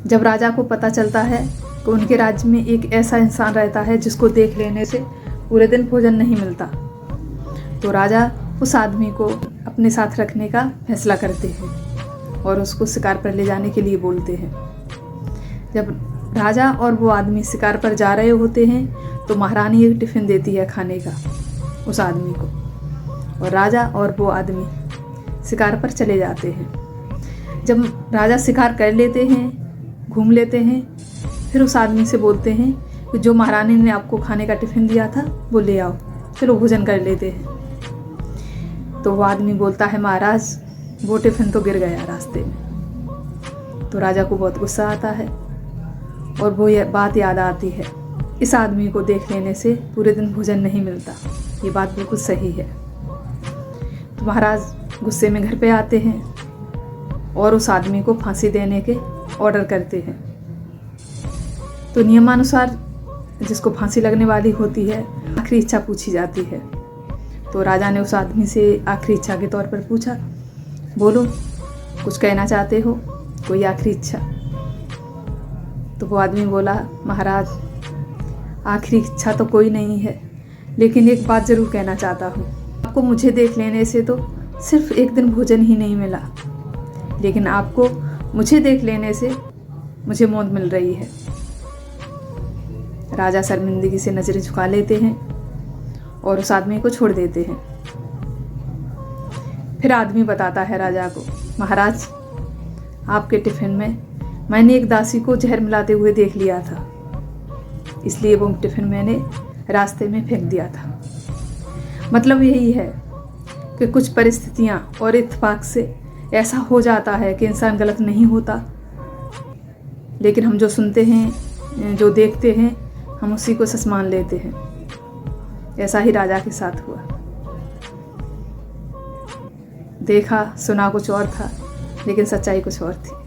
जब राजा को पता चलता है कि उनके राज्य में एक ऐसा इंसान रहता है जिसको देख लेने से पूरे दिन भोजन नहीं मिलता, तो राजा उस आदमी को अपने साथ रखने का फैसला करते हैं और उसको शिकार पर ले जाने के लिए बोलते हैं। जब राजा और वो आदमी शिकार पर जा रहे होते हैं तो महारानी एक टिफ़िन देती है खाने का उस आदमी को, और राजा और वो आदमी शिकार पर चले जाते हैं। जब राजा शिकार कर लेते हैं, घूम लेते हैं, फिर उस आदमी से बोलते हैं कि जो महारानी ने आपको खाने का टिफ़िन दिया था वो ले आओ, चलो भोजन कर लेते हैं। तो वो आदमी बोलता है, महाराज वो टिफ़िन तो गिर गया रास्ते में। तो राजा को बहुत गुस्सा आता है और वो ये बात याद आती है, इस आदमी को देख लेने से पूरे दिन भोजन नहीं मिलता, ये बात बिल्कुल सही है। तो महाराज गुस्से में घर पे आते हैं और उस आदमी को फांसी देने के ऑर्डर करते हैं। तो नियमानुसार जिसको फांसी लगने वाली होती है, आखिरी इच्छा पूछी जाती है। तो राजा ने उस आदमी से आखिरी इच्छा के तौर पर पूछा, बोलो कुछ कहना चाहते हो, कोई आखिरी इच्छा? तो वो आदमी बोला, महाराज आखिरी इच्छा तो कोई नहीं है, लेकिन एक बात ज़रूर कहना चाहता हूँ। आपको मुझे देख लेने से तो सिर्फ एक दिन भोजन ही नहीं मिला, लेकिन आपको मुझे देख लेने से मुझे मौत मिल रही है। राजा शर्मिंदगी से नज़रें झुका लेते हैं और उस आदमी को छोड़ देते हैं। फिर आदमी बताता है राजा को, महाराज आपके टिफ़िन में मैंने एक दासी को जहर मिलाते हुए देख लिया था, इसलिए वो टिफ़िन मैंने रास्ते में फेंक दिया था। मतलब यही है कि कुछ परिस्थितियाँ और इत्तेफाक से ऐसा हो जाता है कि इंसान गलत नहीं होता, लेकिन हम जो सुनते हैं, जो देखते हैं, हम उसी को सच मान लेते हैं। ऐसा ही राजा के साथ हुआ। देखा सुना कुछ और था, लेकिन सच्चाई कुछ और थी।